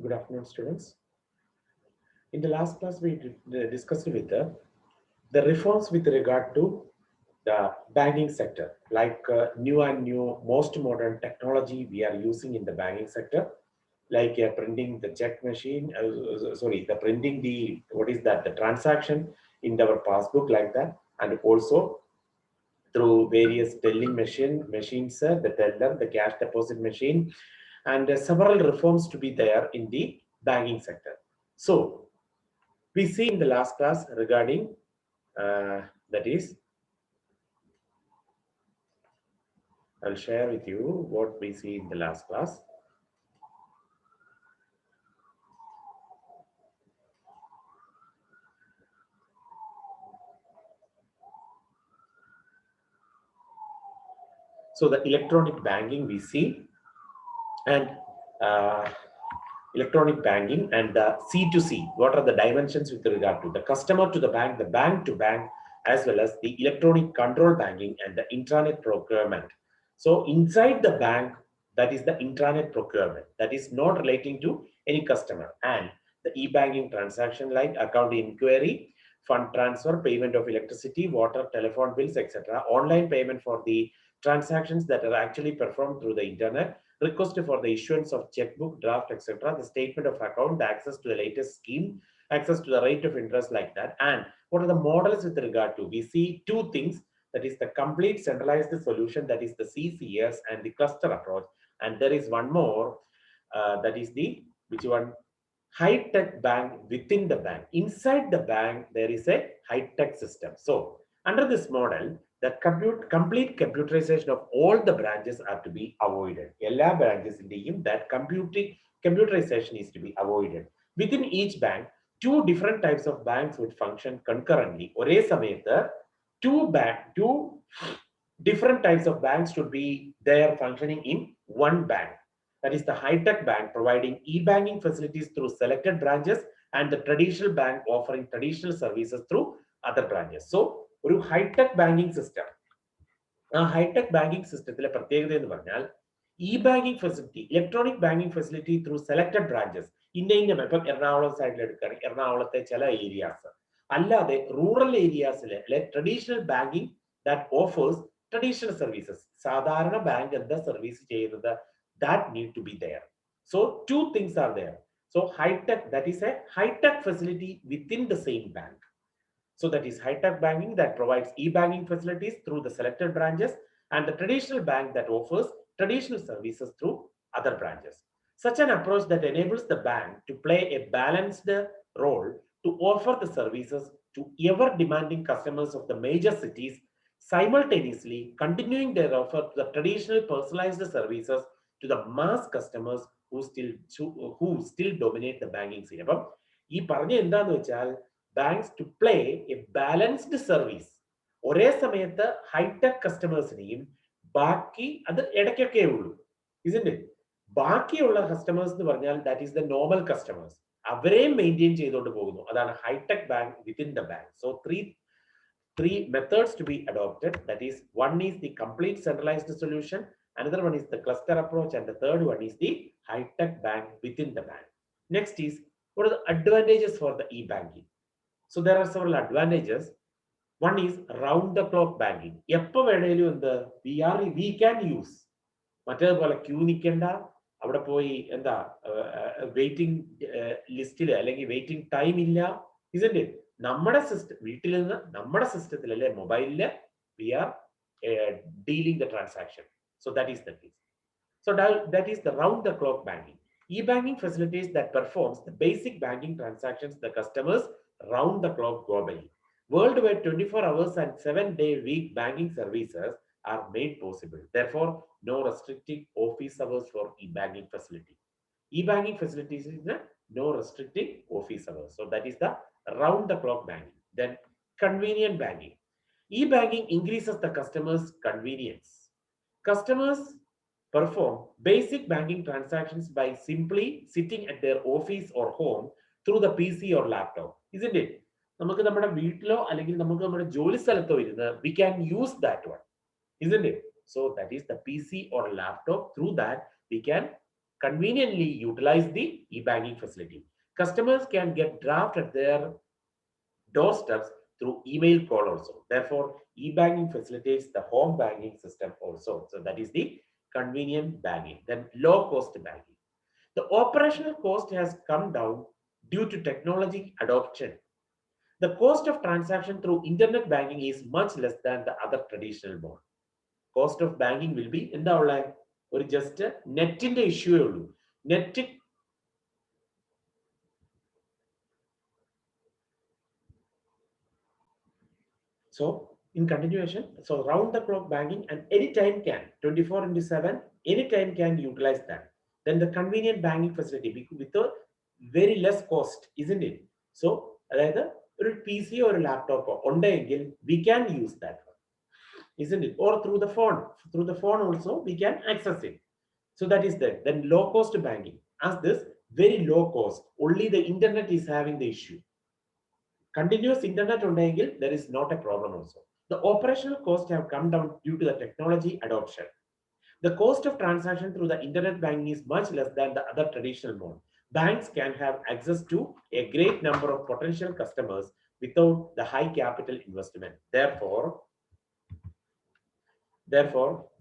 Good afternoon, students. In the last class, we discussed with the reforms with regard to the banking sector, like new, most modern technology we are using in the banking sector, like printing the check machine, the printing the, what is that, the transaction in our passbook like that, and also through various telling machines, the teller, the cash deposit machine, and several reforms to be there in the banking sector. So we see in the last class regarding that is, I'll share with you what we see in the last class. So the electronic banking we see, and uh, electronic banking and the C2C. What are the dimensions with regard to the customer to the bank to bank, as well as the electronic control banking and the intranet procurement. So inside the bank, that is the intranet procurement, that is not relating to any customer, and the e-banking transaction like account inquiry, fund transfer, payment of electricity, water, telephone bills, etc. Online payment for the transactions that are actually performed through the internet, request for the issuance of checkbook, draft, etc., the statement of account, the access to the latest scheme, access to the rate of interest like that. And what are the models with regard to? We see two things, that is the complete centralized solution, that is the CCS, and the cluster approach. And there is one more, that is the, which one? High-tech bank within the bank. Inside the bank, there is a high-tech system. So under this model, the complete computerization of all the branches are to be avoided. All branches in the that computerization is to be avoided. Within each bank, two different types of banks would function concurrently. ഒരേ സമയത്ത് two different types of banks should be there functioning in one bank. That is the high-tech bank providing e-banking facilities through selected branches, and the traditional bank offering traditional services through other branches. So, ഒരു high-tech banking system. ആ high-tech banking systemത്തിലെ പ്രത്യേകത എന്ന് പറഞ്ഞാൽ e-banking facility, electronic banking facility through selected branches. ഇന്ന ഇപ്പം എറണാകുളം സൈഡിൽ എടുക്കുകയാണെങ്കിൽ എറണാകുളത്തെ ചില ഏരിയാസ്, അല്ലാതെ റൂറൽ ഏരിയാസിലെ traditional banking that offers traditional services, സാധാരണ ബാങ്ക് എന്താ സർവീസ് ചെയ്യുന്നത്, that need to be there. So two things are there. So high-tech, that is a high-tech facility within the same bank. So that is high-tech banking that provides e-banking facilities through the selected branches, and the traditional bank that offers traditional services through other branches. Such an approach that enables the bank to play a balanced role to offer the services to ever-demanding customers of the major cities, simultaneously continuing their offer to the traditional personalized services to the mass customers who still dominate the banking scene. അപ്പം ഈ പറഞ്ഞ എന്താന്ന് വെച്ചാൽ, banks to play a balanced service. ഒരേ സമയത്ത് hi tech കസ്റ്റമേഴ്സിനെയും ബാക്കി അത് ഇടയ്ക്കൊക്കെ ഉള്ളൂ, isn't it? ബാക്കിയുള്ള കസ്റ്റമേഴ്സ് എന്ന് പറഞ്ഞാൽ that is the normal customers, അവരെയും മെയിൻറ്റെയിൻ ചെയ്തുകൊണ്ട് പോകുന്നു. അതാണ് high tech bank within the bank. So three methods to be adopted. That is, one is the complete centralized solution, another one is the cluster approach, and the third one is the high-tech bank within the bank. Next is, what are the advantages for the e-banking? So there are several advantages. One is round the clock banking. എപ്പോൾ വേണേലും എന്ത് we can use. മറ്റേതുപോലെ Q നിൽക്കേണ്ട, അവിടെ പോയി എന്താ waiting ലിസ്റ്റിൽ അല്ലെങ്കിൽ waiting time ഇല്ല, isn't it? നമ്മുടെ സിസ്റ്റം വീട്ടിൽ നിന്ന് നമ്മുടെ സിസ്റ്റത്തിൽ അല്ലെ മൊബൈലില് we are dealing the transaction. So that is the case. So that is the round the clock banking. E-banking facilities that performs the basic banking transactions the customers round the clock globally. Worldwide 24 hours and 7-day week banking services are made possible. Therefore, no restricting office hours for e-banking facility. E-banking facilities is the no restricting office hours. So that is the round the clock banking. Then convenient banking. E-banking increases the customer's convenience. Customers perform basic banking transactions by simply sitting at their office or home through the PC or laptop, isn't it? നമുക്ക് നമ്മുടെ വീട്ടിലോ അല്ലെങ്കിൽ നമുക്ക് നമ്മുടെ ജോലി സ്ഥലത്തോ ഇരുന്ന് we can use that one, isn't it? So that is the PC or laptop. Through that we can conveniently utilize the e-banking facility. Customers can get draft at their doorsteps through email call also. Therefore, e-banking facilitates the home banking system also. So that is the convenient banking. Then low cost banking. The operational cost has come down due to technology adoption. The cost of transaction through internet banking is much less than the other traditional mode. Cost of banking will be in the or just net in the issue. Net So in continuation, so round the clock banking and anytime can 24 into 7, anytime can utilize that. Then the convenient banking facility with a very less cost, isn't it? So either a PC or a laptop on the we can use that one, isn't it? Or through the phone. Through the phone also we can access it. So that is that. Then low cost banking. As this very low cost, only the internet is having the issue. Continuous internet ഉണ്ടെങ്കിൽ there is not a problem also. The operational costs have come down due to the technology adoption. The cost of transaction through the internet banking is much less than the other traditional mode. Banks can have access to a great number of potential customers without the high capital investment. Therefore,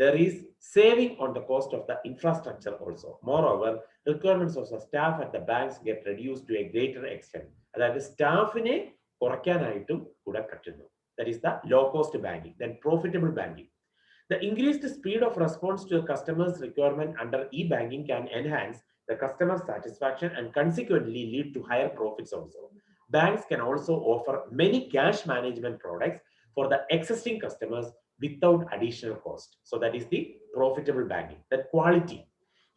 there is saving on the cost of the infrastructure also. Moreover, requirements of the staff at the banks get reduced to a greater extent. അതായത് സ്റ്റാഫിനെ കുറയ്ക്കാനായിട്ടും കൂടെ പറ്റുന്നു. That is the low cost banking. Then profitable banking. The increased speed of response to a customer's requirement under e-banking can enhance the customer satisfaction and consequently lead to higher profits also. Banks can also offer many cash management products for the existing customers without additional cost. So that is the profitable banking. That quality.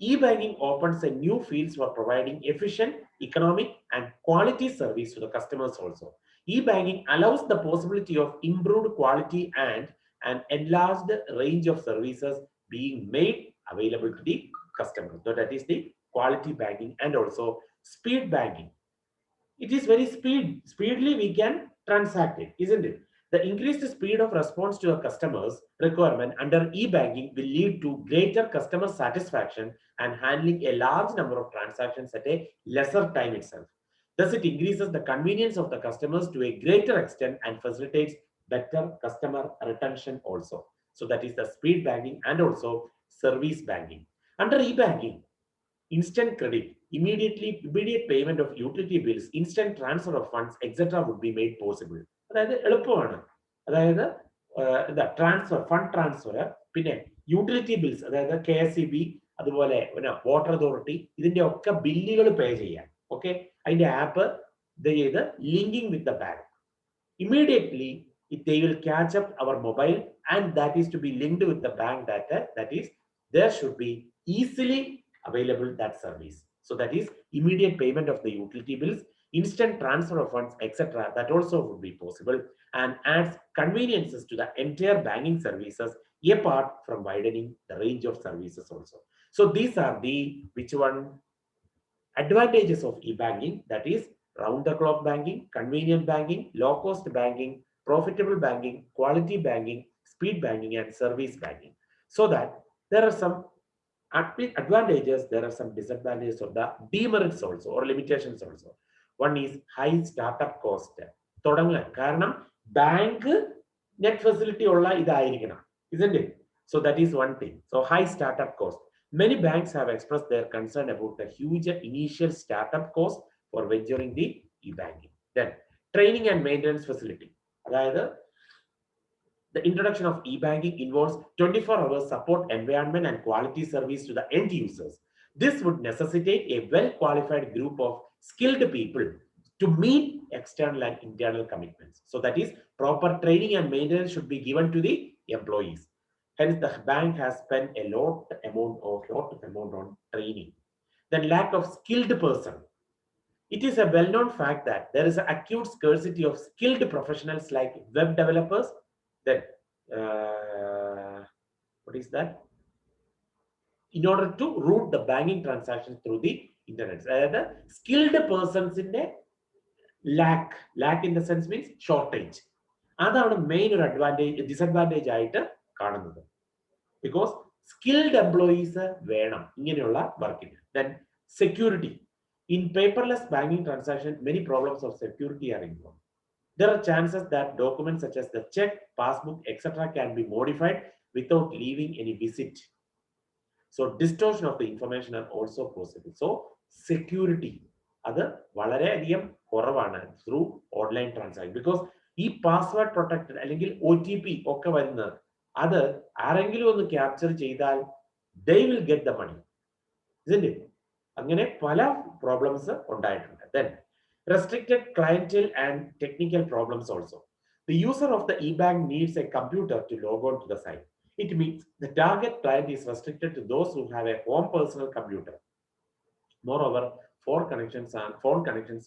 E-banking opens a new fields for providing efficient, economic, and quality service to the customers also. E-banking allows the possibility of improved quality and an enlarged range of services being made available to the customer. So that is the quality banking and also speed banking. It is very speedily we can transact it, isn't it? The increased speed of response to a customer's requirement under e-banking will lead to greater customer satisfaction and handling a large number of transactions at a lesser time itself. Thus, it increases the convenience of the customers to a greater extent and facilitates better customer retention also. So that is the speed banking and also service banking. Under e-banking, instant credit, immediate payment of utility bills, instant transfer of funds, etc. would be made possible. അതായത് എളുപ്പമാണ്. അതായത് എന്താ transfer fund transfer, പിന്നെ utility bills, അതായത് KSEB, അതുപോലെ പിന്നെ water authority, ഇതിന്റെ ഒക്കെ ബില്ലുകൾ പേ ചെയ്യാം. ഓക്കെ, അതിന്റെ ആപ്പ് ഇത് ചെയ്ത് linking with the bank. Immediately they will catch up our mobile and that is to be linked with the bank data. That is, there should be easily available that service. So that is immediate payment of the utility bills, instant transfer of funds, etc. That also would be possible and adds conveniences to the entire banking services apart from widening the range of services also. So these are the which one advantages of e-banking, that is round the clock banking, convenient banking, low cost banking, profitable banking, quality banking, speed banking, and service banking. So that there are some advantages, there are some disadvantages of the demerits also or limitations also. One is high startup cost. തുടങ്ങാൻ കാരണം bank net facility ഉള്ള ഇതായിരിക്കണം, isn't it? So that is one thing. So high startup cost. Many banks have expressed their concern about the huge initial startup cost for venturing the e-banking. Then training and maintenance facility. അതായത് the introduction of e-banking involves 24-hour support environment and quality service to the end users. This would necessitate a well-qualified group of skilled people to meet external and internal commitments. So that is, proper training and maintenance should be given to the employees. Hence, the bank has spent a lot of amount on training. Then lack of skilled person. It is a well-known fact that there is an acute scarcity of skilled professionals like web developers. Then, what is that? In order to route the banking transactions through the internet. The skilled persons in the lack in the sense means shortage. അതാണ് main ഒരു disadvantage ആയിട്ട് കാണുന്നത്. Because skilled employees വേണം ഇങ്ങനെയുള്ള വർക്കിന്. Then security. In paperless banking transaction, many problems of security are involved. There are chances that documents such as the check, passbook, etc. can be modified without leaving any visit. So distortion of the information are also possible. So security അത് വളരെയധികം കുറവാണ് through online transaction because ഈ password protected അല്ലെങ്കിൽ OTP ഒക്കെ വരുന്നത് അത് ആരെങ്കിലും ഒന്ന് ക്യാപ്ചർ ചെയ്താൽ they will get the money, isn't it? അങ്ങനെ പല പ്രോബ്ലംസ് ഉണ്ടായിട്ടുണ്ട്. Then restricted clientele and technical problems also. The user of the e-bank needs a computer to log on to the site. It means the target client is restricted to those who have a home personal computer. Moreover, phone connections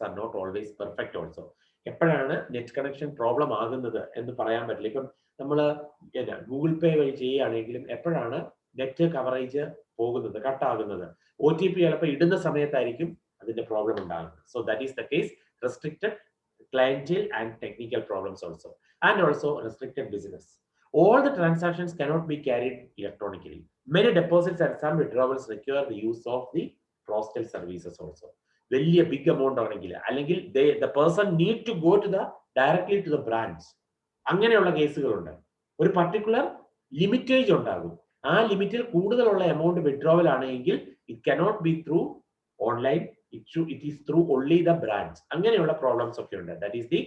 are not always perfect also. എപ്പോഴാണ് net connection problem ആകുന്നത് എന്ന് പറയാൻ പറ്റില്ല. ഇപ്പം നമ്മൾ Google പേ വഴി ചെയ്യുകയാണെങ്കിലും എപ്പോഴാണ് നെറ്റ് കവറേജ് പോകുന്നത്, കട്ടാകുന്നത്, OTP ചിലപ്പോൾ ഇടുന്ന സമയത്തായിരിക്കും അതിന്റെ പ്രോബ്ലം ഉണ്ടാകുന്നത്. So that is the case restricted clientele and technical problems also, and also restricted business. All the transactions cannot be carried electronically. Many deposits and some withdrawals require the use of the postal services also. വലിയ big amount ആണെങ്കിൽ അല്ലെങ്കിൽ the person need to go to the directly to the branch. അങ്ങനെയുള്ള കേസുകളുണ്ട്. ഒരു particular ലിമിറ്റേജ് ഉണ്ടാകും. ആ ലിമിറ്റിൽ കൂടുതലുള്ള amount withdrawal ആണെങ്കിൽ it cannot be through online, it is through only the branch. അങ്ങനെയുള്ള പ്രോബ്ലംസ് ഒക്കെ ഉണ്ട്. That is the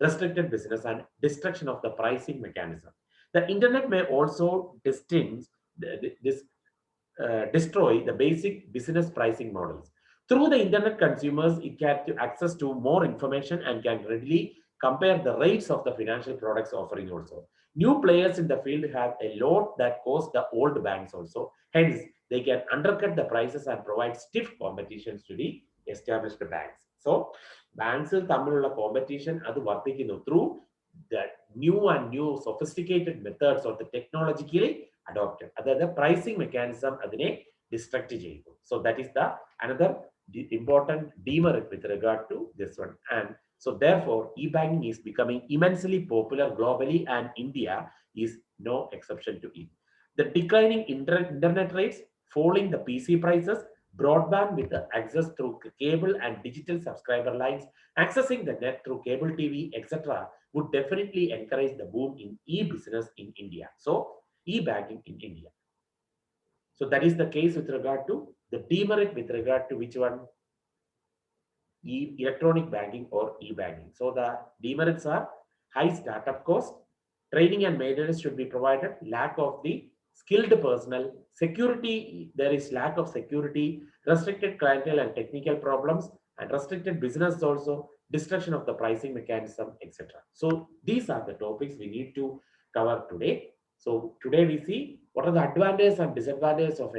restricted business and destruction of the pricing mechanism. The internet may also destroy the basic business pricing models. Through the internet, consumers get access to more information and can readily compare the rates of the financial products offering also. New players in the field have a lot that cost the old banks also. Hence, they can undercut the prices and provide stiff competitions to the established banks. So, banks തമ്മിലുള്ള competition അത് വർദ്ധിക്കുന്നു through the new and new sophisticated methods or the technologically adopted. അതായത് pricing mechanism അതിനെ distract ചെയ്യുന്നു. So that is the another important demerit with regard to this one. And so therefore e-banking is becoming immensely popular globally and India is no exception to it. The declining internet rates, falling the PC prices, broadband with the access through cable and digital subscriber lines, accessing the net through cable TV, etc., would definitely encourage the boom in e-business in India. So e-banking in India. So that is the case with regard to the demerit with regard to which one? Electronic banking or e-banking. So the demerits are high startup cost, training and maintenance should be provided, lack of the skilled personnel, security, there is lack of security, restricted clientele and technical problems, and restricted business also, destruction of the pricing mechanism, etc. So these are the topics we need to cover today. So today we see what are the advantages and disadvantages of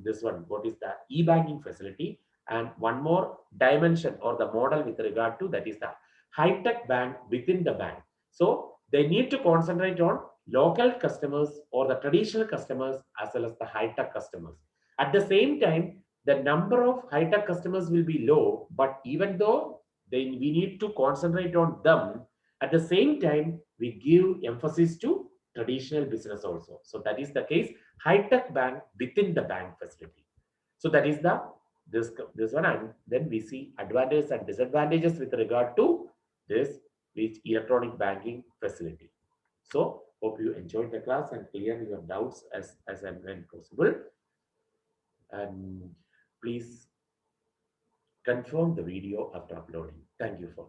this one, what is the e-banking facility, and one more dimension or the model with regard to that is the high-tech bank within the bank. So they need to concentrate on local customers or the traditional customers as well as the high-tech customers. At the same time, the number of high-tech customers will be low, but even though we need to concentrate on them, at the same time, we give emphasis to traditional business also. So that is the case, high-tech bank within the bank facility. So that is the this one, and then we see advantages and disadvantages with regard to this which electronic banking facility. So hope you enjoyed the class and clear your doubts as and when possible, and please confirm the video after uploading. Thank you for